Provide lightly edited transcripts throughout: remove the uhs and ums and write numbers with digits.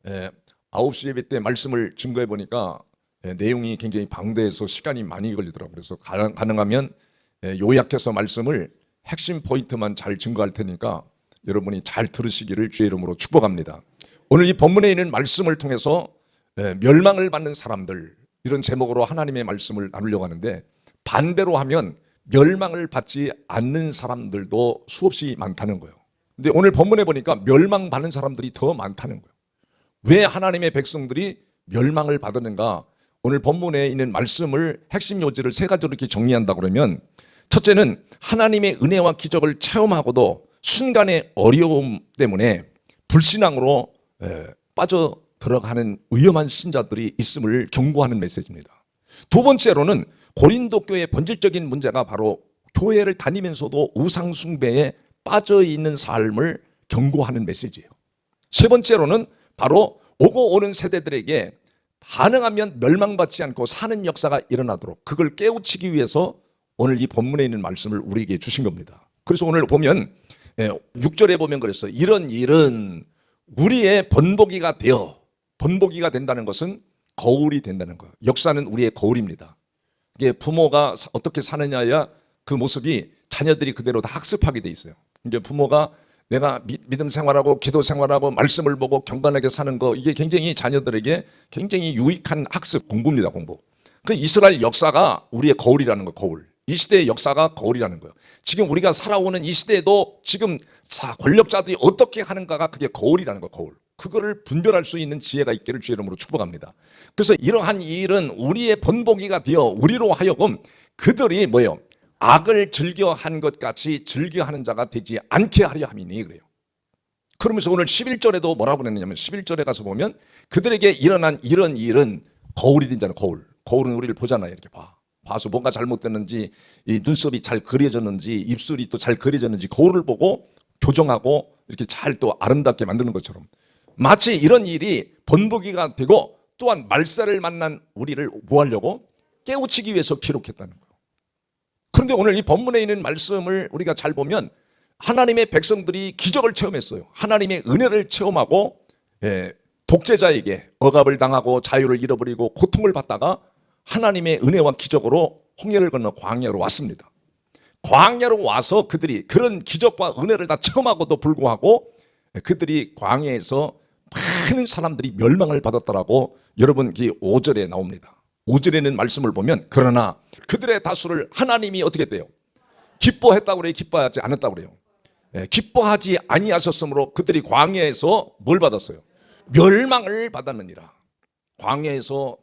예, 9시 예배 때 말씀을 증거해 보니까 내용이 굉장히 방대해서 시간이 많이 걸리더라고요. 그래서 가능하면 요약해서 말씀을 핵심 포인트만 잘 증거할 테니까 여러분이 잘 들으시기를 주의 이름으로 축복합니다. 오늘 이 본문에 있는 말씀을 통해서 멸망을 받는 사람들, 이런 제목으로 하나님의 말씀을 나누려고 하는데, 반대로 하면 멸망을 받지 않는 사람들도 수없이 많다는 거예요. 근데 오늘 본문에 보니까 멸망받는 사람들이 더 많다는 거예요. 왜 하나님의 백성들이 멸망을 받았는가? 오늘 본문에 있는 말씀을 핵심 요지를 세 가지로 이렇게 정리한다 그러면, 첫째는 하나님의 은혜와 기적을 체험하고도 순간의 어려움 때문에 불신앙으로 빠져 들어가는 위험한 신자들이 있음을 경고하는 메시지입니다. 두 번째로는 고린도 교회의 본질적인 문제가 바로 교회를 다니면서도 우상 숭배에 빠져 있는 삶을 경고하는 메시지예요. 세 번째로는 바로 오고 오는 세대들에게 가능하면 멸망받지 않고 사는 역사가 일어나도록 그걸 깨우치기 위해서 오늘 이 본문에 있는 말씀을 우리에게 주신 겁니다. 그래서 오늘 보면 6절에 보면 그랬어요. 이런 일은 우리의 본보기가 되어, 본보기가 된다는 것은 거울이 된다는 거예요. 역사는 우리의 거울입니다. 이게 부모가 어떻게 사느냐야 그 모습이 자녀들이 그대로 다 학습하게 돼 있어요. 이게 부모가 내가 믿음 생활하고 기도 생활하고 말씀을 보고 경건하게 사는 거, 이게 굉장히 자녀들에게 굉장히 유익한 학습 공부입니다. 공부. 그 이스라엘 역사가 우리의 거울이라는 거, 거울. 이 시대의 역사가 거울이라는 거예요. 지금 우리가 살아오는 이 시대에도 지금 권력자들이 어떻게 하는가가 그게 거울이라는 거, 거울. 그거를 분별할 수 있는 지혜가 있기를 주의 이름으로 축복합니다. 그래서 이러한 일은 우리의 본보기가 되어 우리로 하여금 그들이 뭐예요? 악을 즐겨한 것 같이 즐겨하는 자가 되지 않게 하려 함이니 그래요. 그러면서 오늘 11절에도 뭐라고 그랬냐면 11절에 가서 보면 그들에게 일어난 이런 일은 거울이 된 자는 거울. 거울은 우리를 보잖아요. 이렇게 봐서 뭔가 잘못됐는지, 이 눈썹이 잘 그려졌는지, 입술이 또 잘 그려졌는지 거울을 보고 교정하고 이렇게 잘 또 아름답게 만드는 것처럼 마치 이런 일이 본보기가 되고 또한 말세를 만난 우리를 뭐 하려고? 깨우치기 위해서 기록했다는 거예요. 그런데 오늘 이 본문에 있는 말씀을 우리가 잘 보면 하나님의 백성들이 기적을 체험했어요. 하나님의 은혜를 체험하고 독재자에게 억압을 당하고 자유를 잃어버리고 고통을 받다가 하나님의 은혜와 기적으로 홍해를 건너 광야로 왔습니다. 광야로 와서 그들이 그런 기적과 은혜를 다 체험하고도 불구하고 그들이 광야에서 많은 사람들이 멸망을 받았다라고 여러분 이 5절에 나옵니다. 5절에는 말씀을 보면 그러나 그들의 다수를 하나님이 어떻게 돼요? 기뻐했다고 그래요? 기뻐하지 않았다고 그래요? 기뻐하지 아니하셨으므로 그들이 광야에서 뭘 받았어요? 멸망을 받았느니라. 광야에서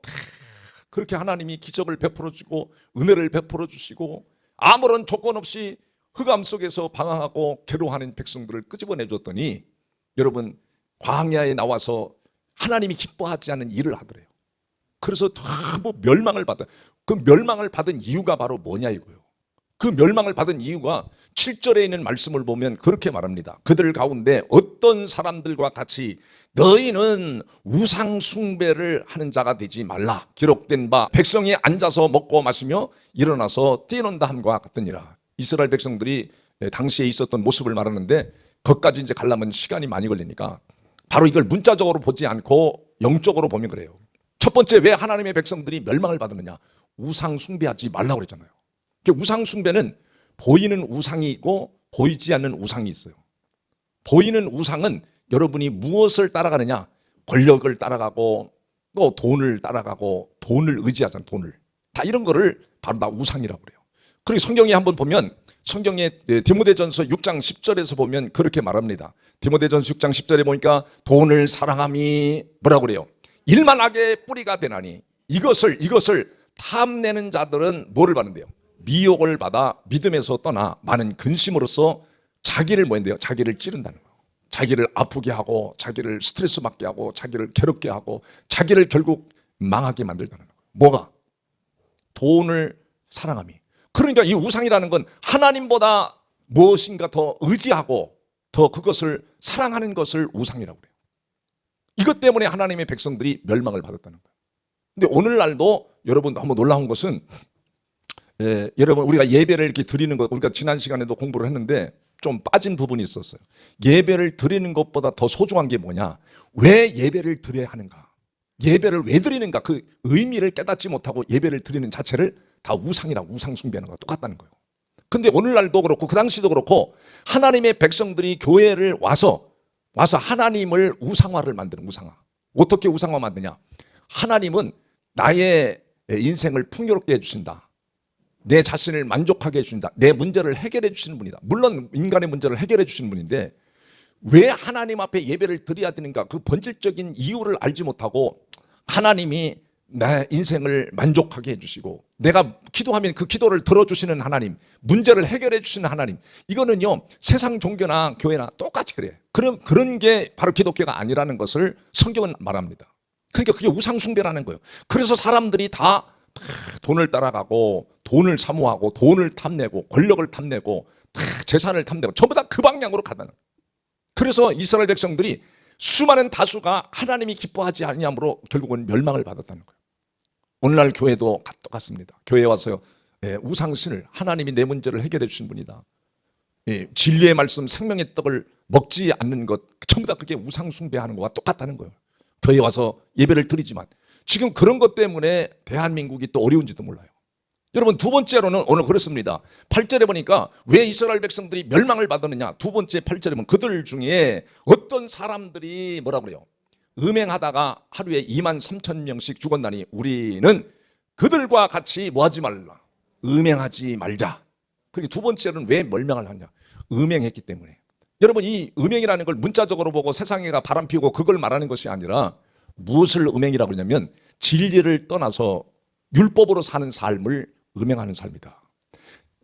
그렇게 하나님이 기적을 베풀어 주고 은혜를 베풀어 주시고 아무런 조건 없이 흑암 속에서 방황하고 괴로워하는 백성들을 끄집어내 줬더니 여러분 광야에 나와서 하나님이 기뻐하지 않는 일을 하더래요. 그래서 뭐 멸망을 받아. 그 멸망을 받은 이유가 바로 뭐냐 이거예요. 그 멸망을 받은 이유가 7절에 있는 말씀을 보면 그렇게 말합니다. 그들 가운데 어떤 사람들과 같이 너희는 우상 숭배를 하는 자가 되지 말라. 기록된 바 백성이 앉아서 먹고 마시며 일어나서 뛰논다 함과 같으니라. 이스라엘 백성들이 당시에 있었던 모습을 말하는데 거기까지 이제 가려면 시간이 많이 걸리니까 바로 이걸 문자적으로 보지 않고 영적으로 보면 그래요. 첫 번째, 왜 하나님의 백성들이 멸망을 받았느냐? 우상 숭배하지 말라고 그랬잖아요. 우상 숭배는 보이는 우상이 있고 보이지 않는 우상이 있어요. 보이는 우상은 여러분이 무엇을 따라가느냐? 권력을 따라가고 또 돈을 따라가고 돈을 의지하잖아요. 돈을. 다 이런 거를 바로 다 우상이라고 그래요. 그리고 성경에 한번 보면 성경에 디모데전서 6장 10절에서 보면 그렇게 말합니다. 디모데전서 6장 10절에 보니까 돈을 사랑함이 뭐라고 그래요? 일만하게 뿌리가 되나니 이것을 탐내는 자들은 뭐를 받는데요? 미혹을 받아 믿음에서 떠나 많은 근심으로써 자기를 뭐인데요? 자기를 찌른다는 거예요. 자기를 아프게 하고 자기를 스트레스 받게 하고 자기를 괴롭게 하고 자기를 결국 망하게 만들다는 거예요. 뭐가? 돈을 사랑함이. 그러니까 이 우상이라는 건 하나님보다 무엇인가 더 의지하고 더 그것을 사랑하는 것을 우상이라고 그래요. 이것 때문에 하나님의 백성들이 멸망을 받았다는 거예요. 근데 오늘날도 여러분 한번 놀라운 것은 여러분 우리가 예배를 이렇게 드리는 것, 우리가 지난 시간에도 공부를 했는데 좀 빠진 부분이 있었어요. 예배를 드리는 것보다 더 소중한 게 뭐냐? 왜 예배를 드려야 하는가? 예배를 왜 드리는가? 그 의미를 깨닫지 못하고 예배를 드리는 자체를 다 우상이라고, 우상 숭배하는 거와 똑같다는 거예요. 근데 오늘날도 그렇고 그 당시도 그렇고 하나님의 백성들이 교회를 와서 하나님을 우상화를 만드는, 우상화. 어떻게 우상화 만드냐? 하나님은 나의 인생을 풍요롭게 해주신다. 내 자신을 만족하게 해주신다. 내 문제를 해결해 주시는 분이다. 물론 인간의 문제를 해결해 주시는 분인데 왜 하나님 앞에 예배를 드려야 되는가? 그 본질적인 이유를 알지 못하고 하나님이 내 인생을 만족하게 해주시고 내가 기도하면 그 기도를 들어주시는 하나님, 문제를 해결해 주시는 하나님, 이거는요 세상 종교나 교회나 똑같이 그래. 그런 게 바로 기독교가 아니라는 것을 성경은 말합니다. 그러니까 그게 우상숭배라는 거예요. 그래서 사람들이 다 돈을 따라가고 돈을 사모하고 돈을 탐내고 권력을 탐내고 다 재산을 탐내고 전부 다 그 방향으로 가다는 거예요. 그래서 이스라엘 백성들이 수많은 다수가 하나님이 기뻐하지 아니함으로 결국은 멸망을 받았다는 거예요. 오늘날 교회도 똑같습니다. 교회에 와서 우상신을, 하나님이 내 문제를 해결해 주신 분이다, 진리의 말씀 생명의 떡을 먹지 않는 것, 전부 다 그게 우상 숭배하는 것과 똑같다는 거예요. 교회에 와서 예배를 드리지만 지금 그런 것 때문에 대한민국이 또 어려운지도 몰라요. 여러분, 두 번째로는 오늘 그렇습니다. 8절에 보니까 왜 이스라엘 백성들이 멸망을 받았느냐? 두 번째 8절에 보면 그들 중에 어떤 사람들이 뭐라 그래요? 음행하다가 하루에 23,000명씩 죽었나니 우리는 그들과 같이 뭐하지 말라? 음행하지 말자. 그리고 두 번째는 왜 멸망을 하냐? 음행했기 때문에. 여러분, 이 음행이라는 걸 문자적으로 보고 세상에가 바람 피우고 그걸 말하는 것이 아니라 무엇을 음행이라고 그러냐면 진리를 떠나서 율법으로 사는 삶을 음행하는 삶이다.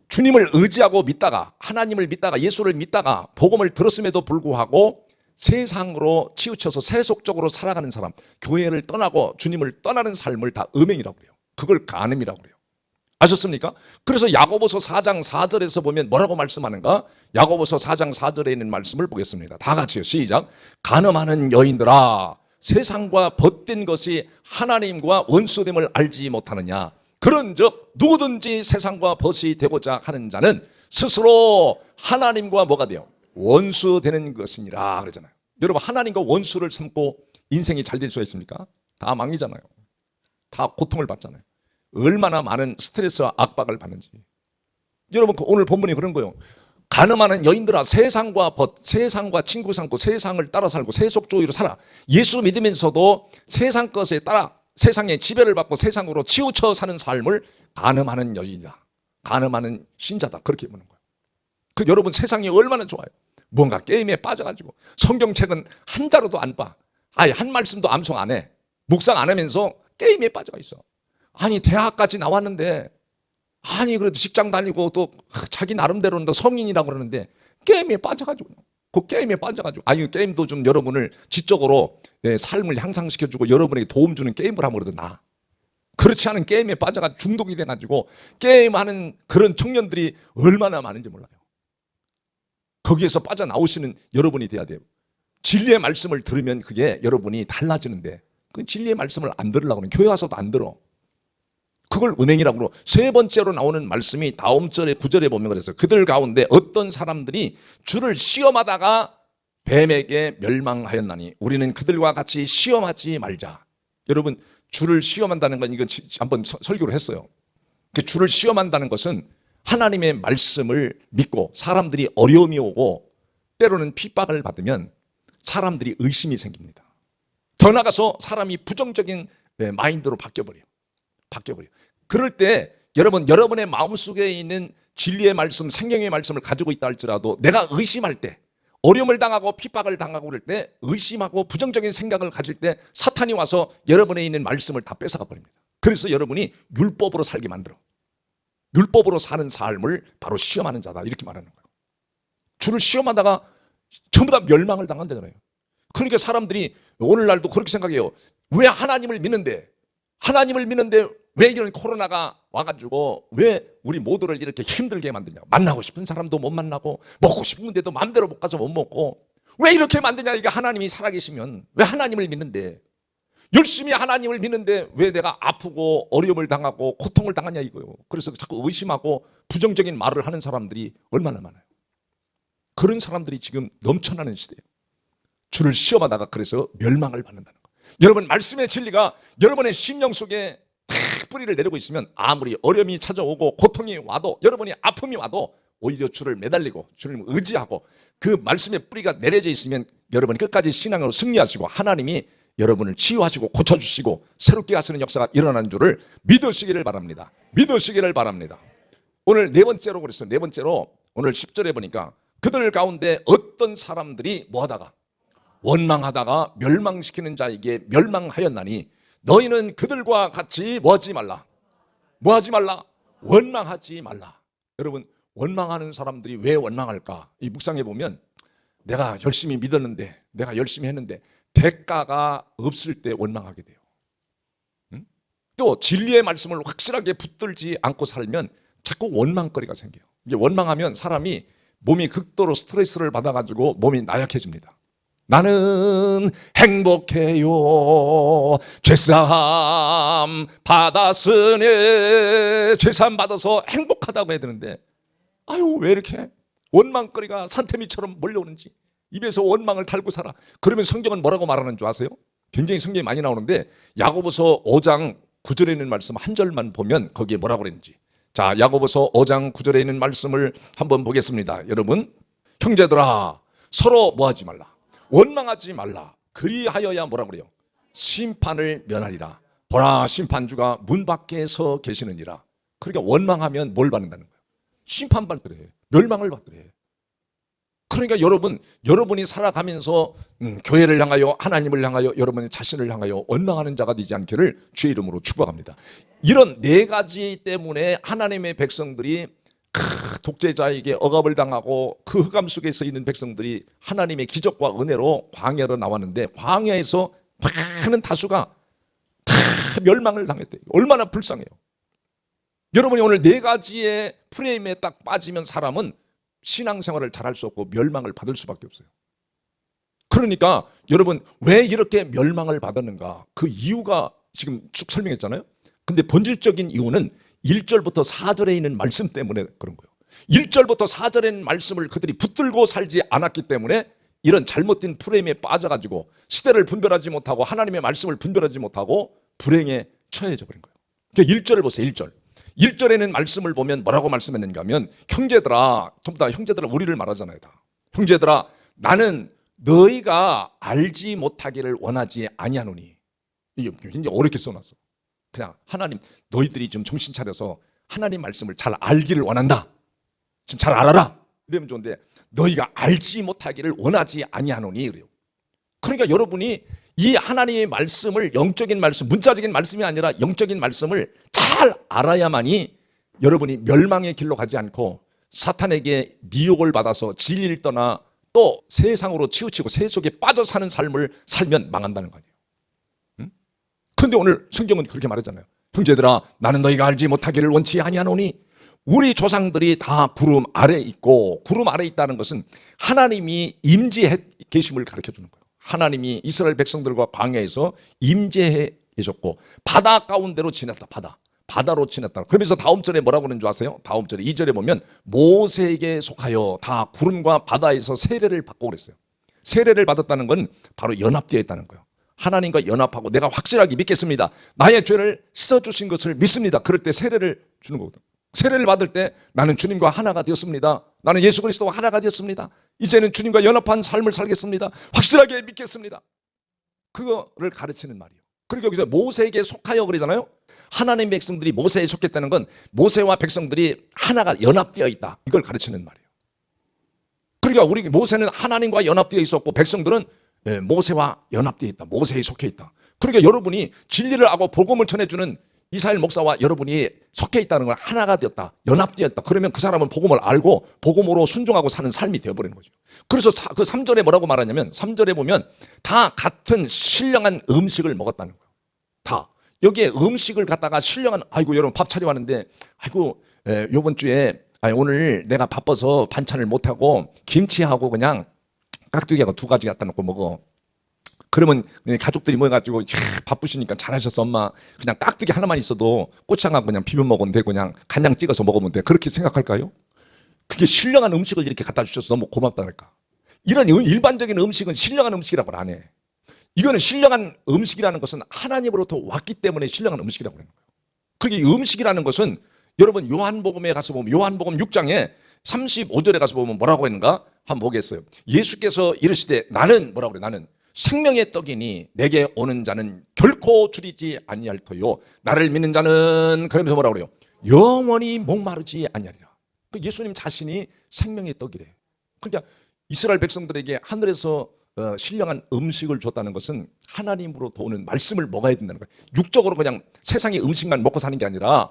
주님을 의지하고 믿다가, 하나님을 믿다가, 예수를 믿다가 복음을 들었음에도 불구하고 세상으로 치우쳐서 세속적으로 살아가는 사람, 교회를 떠나고 주님을 떠나는 삶을 다 음행이라고 그래요. 그걸 간음이라고 그래요. 아셨습니까? 그래서 야고보서 4장 4절에서 보면 뭐라고 말씀하는가? 야고보서 4장 4절에 있는 말씀을 보겠습니다. 다 같이요. 시작. 간음하는 여인들아, 세상과 벗된 것이 하나님과 원수됨을 알지 못하느냐? 그런즉 누구든지 세상과 벗이 되고자 하는 자는 스스로 하나님과 뭐가 돼요? 원수 되는 것이니라 그러잖아요. 여러분, 하나님과 원수를 삼고 인생이 잘 될 수가 있습니까? 다 망이잖아요. 다 고통을 받잖아요. 얼마나 많은 스트레스와 압박을 받는지. 여러분, 오늘 본문이 그런 거예요. 간음하는 여인들아, 세상과 친구 삼고 세상을 따라 살고 세속주의로 살아. 예수 믿으면서도 세상 것에 따라 세상의 지배를 받고 세상으로 치우쳐 사는 삶을 간음하는 여인이다, 간음하는 신자다, 그렇게 보는 거예요. 그 여러분, 세상이 얼마나 좋아요. 뭔가 게임에 빠져가지고 성경책은 한 자로도 안 봐. 아예 한 말씀도 암송 안 해. 묵상 안 하면서 게임에 빠져 있어. 아니, 대학까지 나왔는데, 아니 그래도 직장 다니고 또 자기 나름대로는 성인이라고 그러는데 게임에 빠져가지고, 그 게임에 빠져가지고, 아니 게임도 좀 여러분을 지적으로 삶을 향상시켜주고 여러분에게 도움 주는 게임을 하면 그래도 나. 그렇지 않은 게임에 빠져가지고 중독이 돼가지고 게임하는 그런 청년들이 얼마나 많은지 몰라요. 거기에서 빠져나오시는 여러분이 돼야 돼요. 진리의 말씀을 들으면 그게 여러분이 달라지는데 그 진리의 말씀을 안 들으려고 하면 교회 와서도 안 들어. 그걸 음행이라고 그러고, 세 번째로 나오는 말씀이 다음 절에 9절에 보면 그래서 그들 가운데 어떤 사람들이 주를 시험하다가 뱀에게 멸망하였나니 우리는 그들과 같이 시험하지 말자. 여러분, 주를 시험한다는 건 이건 한번 설교를 했어요. 주를 시험한다는 것은 하나님의 말씀을 믿고 사람들이 어려움이 오고 때로는 핍박을 받으면 사람들이 의심이 생깁니다. 더 나아가서 사람이 부정적인 마인드로 바뀌어버려요. 그럴 때 여러분의 마음속에 있는 진리의 말씀, 생명의 말씀을 가지고 있다 할지라도 내가 의심할 때, 어려움을 당하고 핍박을 당하고 그럴 때, 의심하고 부정적인 생각을 가질 때 사탄이 와서 여러분에 있는 말씀을 다 뺏어가 버립니다. 그래서 여러분이 율법으로 살게 만들어. 율법으로 사는 삶을 바로 시험하는 자다, 이렇게 말하는 거예요. 주를 시험하다가 전부 다 멸망을 당한다잖아요. 그러니까 사람들이 오늘날도 그렇게 생각해요. 왜 하나님을 믿는데 왜 이런 코로나가 와가지고 왜 우리 모두를 이렇게 힘들게 만드냐? 만나고 싶은 사람도 못 만나고, 먹고 싶은데도 마음대로 못 가서 못 먹고, 왜 이렇게 만드냐? 이게 하나님이 살아계시면 왜 하나님을 믿는데, 열심히 하나님을 믿는데 왜 내가 아프고 어려움을 당하고 고통을 당하냐 이거요. 그래서 자꾸 의심하고 부정적인 말을 하는 사람들이 얼마나 많아요. 그런 사람들이 지금 넘쳐나는 시대예요. 주를 시험하다가 그래서 멸망을 받는다는 거. 여러분, 말씀의 진리가 여러분의 심령 속에 탁 뿌리를 내리고 있으면 아무리 어려움이 찾아오고 고통이 와도, 여러분이 아픔이 와도 오히려 주를 매달리고 주를 의지하고 그 말씀의 뿌리가 내려져 있으면 여러분이 끝까지 신앙으로 승리하시고 하나님이 여러분을 치유하시고 고쳐주시고 새롭게 하시는 역사가 일어나는 줄을 믿으시기를 바랍니다. 믿으시기를 바랍니다. 오늘 네 번째로 그랬어요. 네 번째로 오늘 10절에 보니까 그들 가운데 어떤 사람들이 뭐하다가 원망하다가 멸망시키는 자에게 멸망하였나니 너희는 그들과 같이 뭐하지 말라. 뭐하지 말라. 원망하지 말라. 여러분, 원망하는 사람들이 왜 원망할까? 이 묵상해 보면 내가 열심히 믿었는데, 내가 열심히 했는데 대가가 없을 때 원망하게 돼요. 응? 또 진리의 말씀을 확실하게 붙들지 않고 살면 자꾸 원망거리가 생겨요. 이게 원망하면 사람이 몸이 극도로 스트레스를 받아가지고 몸이 나약해집니다. 나는 행복해요. 죄사함 받았으니. 죄사함 받아서 행복하다고 해야 되는데 아유, 왜 이렇게 원망거리가 산더미처럼 몰려오는지 입에서 원망을 달고 살아. 그러면 성경은 뭐라고 말하는 줄 아세요? 굉장히 성경이 많이 나오는데 야고보서 5장 9절에 있는 말씀 한 절만 보면 거기에 뭐라고 그랬는지. 자, 야고보서 5장 9절에 있는 말씀을 한번 보겠습니다. 여러분, 형제들아 서로 뭐하지 말라. 원망하지 말라. 그리하여야 뭐라고 그래요? 심판을 면하리라. 보라, 심판주가 문 밖에 서 계시느니라. 그러니까 원망하면 뭘 받는다는 거예요? 심판받으래. 멸망을 받으래. 그러니까 여러분이 살아가면서 교회를 향하여, 하나님을 향하여, 여러분의 자신을 향하여 원망하는 자가 되지 않기를 주의 이름으로 축복합니다. 이런 네 가지 때문에 하나님의 백성들이 독재자에게 억압을 당하고 그 흑암 속에 서 있는 백성들이 하나님의 기적과 은혜로 광야로 나왔는데 광야에서 많은 다수가 다 멸망을 당했대요. 얼마나 불쌍해요. 여러분이 오늘 네 가지의 프레임에 딱 빠지면 사람은 신앙생활을 잘할 수 없고 멸망을 받을 수밖에 없어요. 그러니까 여러분, 왜 이렇게 멸망을 받았는가? 그 이유가 지금 쭉 설명했잖아요. 근데 본질적인 이유는 1절부터 4절에 있는 말씀 때문에 그런 거예요. 1절부터 4절에 있는 말씀을 그들이 붙들고 살지 않았기 때문에 이런 잘못된 프레임에 빠져가지고 시대를 분별하지 못하고 하나님의 말씀을 분별하지 못하고 불행에 처해져 버린 거예요. 그러니까 1절을 보세요. 1절. 1절에는 말씀을 보면 뭐라고 말씀했는가 하면 형제들아, 전부 다 형제들아 우리를 말하잖아요. 다. 형제들아 나는 너희가 알지 못하기를 원하지 아니하노니. 이게 굉장히 어렵게 써놨어. 그냥 하나님, 너희들이 좀 정신 차려서 하나님 말씀을 잘 알기를 원한다. 좀 잘 알아라. 이러면 좋은데 너희가 알지 못하기를 원하지 아니하노니 그래요. 그러니까 여러분이 이 하나님의 말씀을, 영적인 말씀, 문자적인 말씀이 아니라 영적인 말씀을 잘 알아야만이 여러분이 멸망의 길로 가지 않고 사탄에게 미혹을 받아서 진리를 떠나 또 세상으로 치우치고 세 속에 빠져 사는 삶을 살면 망한다는 거 아니에요. 그런데 오늘 성경은 그렇게 말하잖아요. 형제들아 나는 너희가 알지 못하기를 원치 아니하노니. 우리 조상들이 다 구름 아래 있고, 구름 아래 있다는 것은 하나님이 임재해 계심을 가르쳐 주는 거예요. 하나님이 이스라엘 백성들과 광야에서 임재해 계셨고 바다 가운데로 지냈다. 바다로 지냈다. 그러면서 다음 절에 뭐라고 그러는 줄 아세요? 다음 절에 2절에 보면 모세에게 속하여 다 구름과 바다에서 세례를 받고 그랬어요. 세례를 받았다는 건 바로 연합되어 있다는 거예요. 하나님과 연합하고 내가 확실하게 믿겠습니다. 나의 죄를 씻어주신 것을 믿습니다. 그럴 때 세례를 주는 거거든. 세례를 받을 때 나는 주님과 하나가 되었습니다. 나는 예수 그리스도와 하나가 되었습니다. 이제는 주님과 연합한 삶을 살겠습니다. 확실하게 믿겠습니다. 그거를 가르치는 말이에요. 그리고 여기서 모세에게 속하여 그러잖아요. 하나님 백성들이 모세에 속했다는 건 모세와 백성들이 하나가 연합되어 있다. 이걸 가르치는 말이에요. 그러니까 우리 모세는 하나님과 연합되어 있었고 백성들은 모세와 연합되어 있다. 모세에 속해 있다. 그러니까 여러분이 진리를 알고 복음을 전해주는 이스라엘 목사와 여러분이 속해 있다는 걸 하나가 되었다. 연합되었다. 그러면 그 사람은 복음을 알고 복음으로 순종하고 사는 삶이 되어버리는 거죠. 그래서 그 3절에 뭐라고 말하냐면 3절에 보면 다 같은 신령한 음식을 먹었다는 거예요. 다. 여기에 음식을 갖다가 신령한, 아이고 여러분 밥 차려 왔는데 아이고 요번 주에 오늘 내가 바빠서 반찬을 못하고 김치하고 그냥 깍두기하고 두 가지 갖다 놓고 먹어. 그러면 가족들이 모여가지고 바쁘시니까 잘하셨어 엄마. 그냥 깍두기 하나만 있어도 고추장하고 그냥 비벼 먹으면 돼. 그냥 간장 찍어서 먹으면 돼. 그렇게 생각할까요? 그게 신령한 음식을 이렇게 갖다 주셔서 너무 고맙다니까. 이런 일반적인 음식은 신령한 음식이라고 안 해. 이거는 신령한 음식이라는 것은 하나님으로부터 왔기 때문에 신령한 음식이라고 하는 거예요. 그게 음식이라는 것은 여러분 요한복음에 가서 보면 요한복음 6장에 35절에 가서 보면 뭐라고 했는가? 한번 보겠어요. 예수께서 이르시되 나는 뭐라고 그래? 나는 생명의 떡이니 내게 오는 자는 결코 줄이지 아니할 터요. 나를 믿는 자는 그러면서 뭐라고 그래요? 영원히 목마르지 아니하리라. 그 예수님 자신이 생명의 떡이래. 그러니까 이스라엘 백성들에게 하늘에서 신령한 음식을 줬다는 것은 하나님으로부터 오는 말씀을 먹어야 된다는 거예요. 육적으로 그냥 세상의 음식만 먹고 사는 게 아니라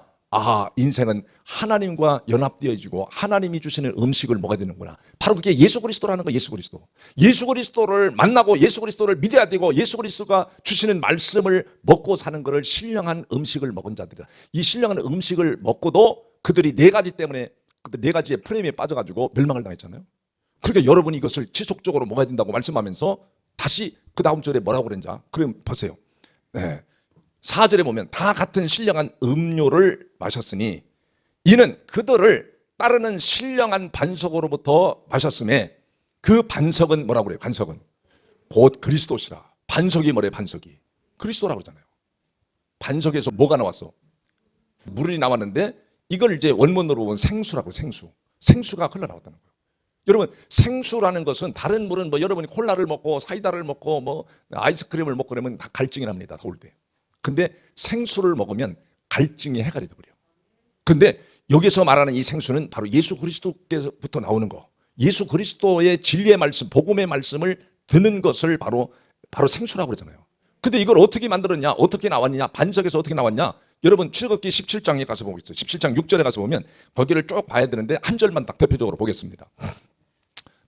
인생은 하나님과 연합되어지고 하나님이 주시는 음식을 먹어야 되는구나. 바로 그게 예수 그리스도라는 거예요. 예수 그리스도. 예수 그리스도를 만나고 예수 그리스도를 믿어야 되고 예수 그리스도가 주시는 말씀을 먹고 사는 것을 신령한 음식을 먹은 자들이다. 이 신령한 음식을 먹고도 그들이 네 가지 때문에 그 네 가지의 프레임에 빠져가지고 멸망을 당했잖아요. 그러니까 여러분이 이것을 지속적으로 먹어야 된다고 말씀하면서 다시 그 다음 절에 뭐라고 그랬는지 그럼 보세요. 4절에 보면 다 같은 신령한 음료를 마셨으니 이는 그들을 따르는 신령한 반석으로부터 마셨음에 그 반석은 뭐라고 그래요? 반석은 곧 그리스도시라. 반석이 뭐래요? 반석이 그리스도라고 그러잖아요. 반석에서 뭐가 나왔어? 물이 나왔는데 이걸 이제 원문으로 보면 생수라고. 생수가 흘러나왔다는 거예요. 여러분 생수라는 것은 다른 물은 뭐 여러분이 콜라를 먹고 사이다를 먹고 뭐 아이스크림을 먹고 그러면 다 갈증이 납니다. 더울 때. 근데 생수를 먹으면 갈증이 해결이 돼버려요. 근데 여기서 말하는 이 생수는 바로 예수 그리스도께서부터 나오는 거. 예수 그리스도의 진리의 말씀, 복음의 말씀을 듣는 것을 바로 생수라고 그러잖아요. 근데 이걸 어떻게 만들었냐? 어떻게 나왔냐? 반석에서 어떻게 나왔냐? 여러분 출애굽기 17장에 가서 보겠어요. 17장 6절에 가서 보면 거기를 쭉 봐야 되는데 한 절만 딱 대표적으로 보겠습니다.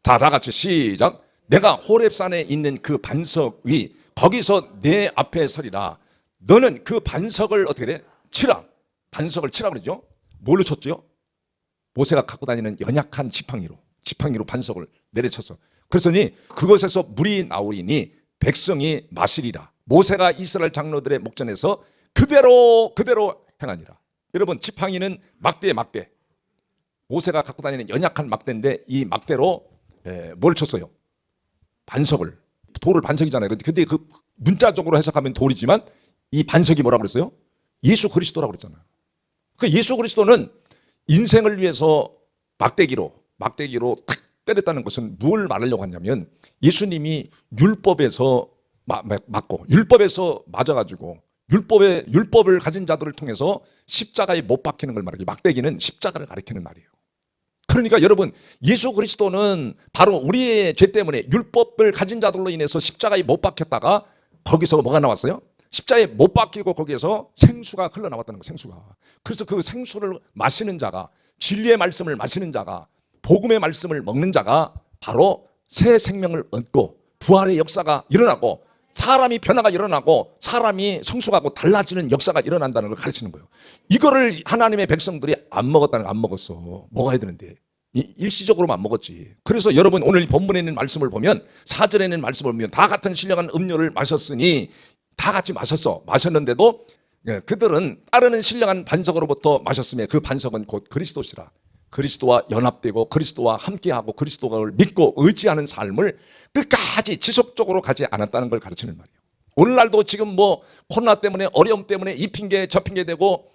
다 같이 시작. 내가 호렙산에 있는 그 반석 위 거기서 내 앞에 서리라. 너는 그 반석을 어떻게 해? 치라. 반석을 치라 그러죠. 뭘로 쳤죠? 모세가 갖고 다니는 연약한 지팡이로 반석을 내려쳤어. 그랬더니 그곳에서 물이 나오리니 백성이 마시리라. 모세가 이스라엘 장로들의 목전에서 그대로 행하니라. 여러분 지팡이는 막대. 모세가 갖고 다니는 연약한 막대인데 이 막대로 뭘 쳤어요? 반석을. 돌을 반석이잖아요. 근데 그 문자적으로 해석하면 돌이지만 이 반석이 뭐라고 그랬어요? 예수 그리스도라고 그랬잖아요. 그 예수 그리스도는 인생을 위해서 막대기로 탁 때렸다는 것은 뭘 말하려고 하냐면 예수님이 율법에서 맞고 율법에서 맞아가지고 율법을 가진 자들을 통해서 십자가에 못 박히는 걸 말하기. 막대기는 십자가를 가리키는 말이에요. 그러니까 여러분 예수 그리스도는 바로 우리의 죄 때문에 율법을 가진 자들로 인해서 십자가에 못 박혔다가 거기서 뭐가 나왔어요? 십자가에 못 박히고 거기에서 생수가 흘러나왔다는 거예요. 생수가. 그래서 그 생수를 마시는 자가 진리의 말씀을 마시는 자가 복음의 말씀을 먹는 자가 바로 새 생명을 얻고 부활의 역사가 일어나고 사람이 변화가 일어나고 사람이 성숙하고 달라지는 역사가 일어난다는 걸 가르치는 거예요. 이거를 하나님의 백성들이 안 먹었다는 거. 안 먹었어. 먹어야 되는데 일시적으로만 먹었지. 그래서 여러분 오늘 본문에 있는 말씀을 보면 4절에 있는 말씀을 보면 다 같은 신령한 음료를 마셨으니 다 같이 마셨는데도 그들은 따르는 신령한 반석으로부터 마셨으며 그 반석은 곧 그리스도시라. 그리스도와 연합되고 그리스도와 함께하고 그리스도를 믿고 의지하는 삶을 끝까지 지속적으로 가지 않았다는 걸 가르치는 말이에요. 오늘날도 지금 뭐 코로나 때문에 어려움 때문에 이 핑계 저 핑계 대고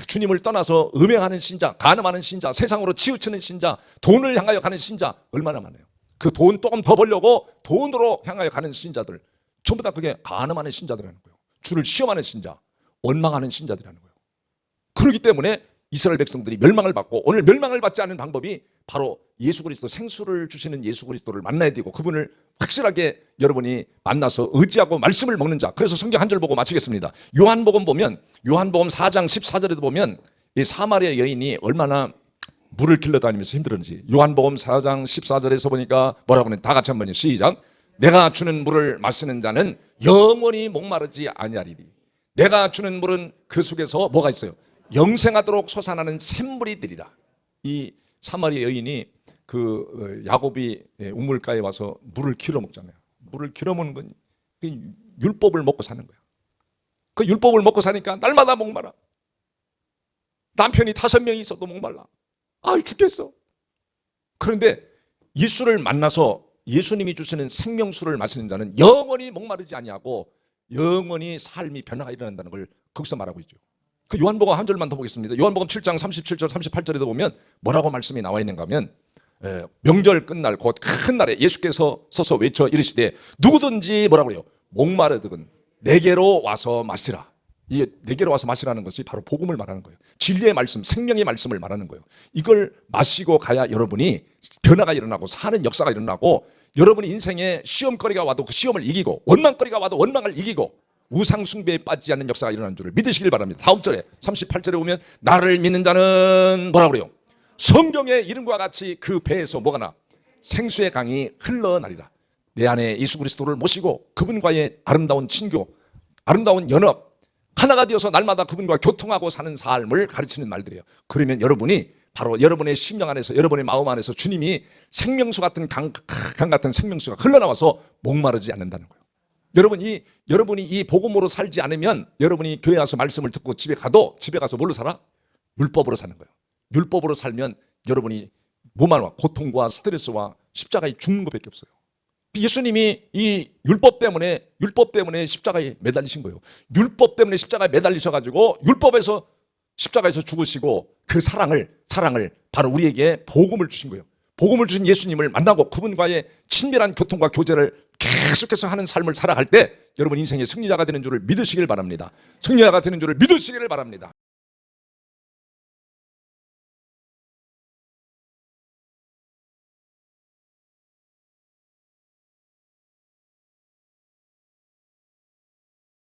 주님을 떠나서 음행하는 신자, 간음하는 신자, 세상으로 치우치는 신자, 돈을 향하여 가는 신자 얼마나 많아요. 그 돈 조금 더 벌려고 돈으로 향하여 가는 신자들 전부 다 그게 간음하는 신자들이라는 거예요. 주를 시험하는 신자, 원망하는 신자들이라는 거예요. 그렇기 때문에 이스라엘 백성들이 멸망을 받고 오늘 멸망을 받지 않는 방법이 바로 예수 그리스도 생수를 주시는 예수 그리스도를 만나야 되고 그분을 확실하게 여러분이 만나서 의지하고 말씀을 먹는 자. 그래서 성경 한 절 보고 마치겠습니다. 요한복음 보면 요한복음 4장 14절에도 보면 이 사마리아 여인이 얼마나 물을 길러다니면서 힘들었는지 요한복음 4장 14절에서 보니까 뭐라고 하는 다 같이 한번 시작. 내가 주는 물을 마시는 자는 영원히 목마르지 아니하리니 내가 주는 물은 그 속에서 뭐가 있어요? 영생하도록 솟아나는 샘물이 되리라. 이 사마리아 여인이 그 야곱이 우물가에 와서 물을 길어 먹잖아요. 물을 길어 먹는 건 율법을 먹고 사는 거야. 그 율법을 먹고 사니까 날마다 목말라. 남편이 5명이 있어도 목말라. 아유 죽겠어. 그런데 예수를 만나서 예수님이 주시는 생명수를 마시는 자는 영원히 목마르지 아니하고 영원히 삶이 변화가 일어난다는 걸 거기서 말하고 있죠. 그 요한복음 한 절만 더 보겠습니다. 요한복음 7장 37절 38절에도 보면 뭐라고 말씀이 나와 있는가 하면 명절 끝날 곧 큰 날에 예수께서 서서 외쳐 이르시되 누구든지 뭐라고 그래요? 목마르든 내게로 와서 마시라. 이게 내게로 와서 마시라는 것이 바로 복음을 말하는 거예요. 진리의 말씀, 생명의 말씀을 말하는 거예요. 이걸 마시고 가야 여러분이 변화가 일어나고 사는 역사가 일어나고 여러분이 인생에 시험거리가 와도 그 시험을 이기고 원망거리가 와도 원망을 이기고 우상 숭배에 빠지지 않는 역사가 일어나는 줄을 믿으시길 바랍니다. 다음 절에 38절에 보면 나를 믿는 자는 뭐라고 그래요? 성경의 이름과 같이 그 배에서 뭐가 나? 생수의 강이 흘러나리라. 내 안에 예수 그리스도를 모시고 그분과의 아름다운 친교, 아름다운 연합, 하나가 되어서 날마다 그분과 교통하고 사는 삶을 가르치는 말들이에요. 그러면 여러분이 바로 여러분의 심령 안에서 여러분의 마음 안에서 주님이 생명수 같은 강 같은 생명수가 흘러나와서 목마르지 않는다는 거예요. 여러분이 이 복음으로 살지 않으면 여러분이 교회 와서 말씀을 듣고 집에 가서 뭘로 살아? 율법으로 사는 거예요. 율법으로 살면 여러분이 몸 안와 고통과 스트레스와 십자가에 죽는 것밖에 없어요. 예수님이 이 율법 때문에 십자가에 매달리신 거예요. 율법 때문에 십자가에 매달리셔가지고 율법에서 십자가에서 죽으시고 그 사랑을 바로 우리에게 복음을 주신 거예요. 복음을 주신 예수님을 만나고 그분과의 친밀한 교통과 교제를 계속해서 하는 삶을 살아갈 때 여러분 인생의 승리자가 되는 줄을 믿으시길 바랍니다. 승리자가 되는 줄을 믿으시기를 바랍니다.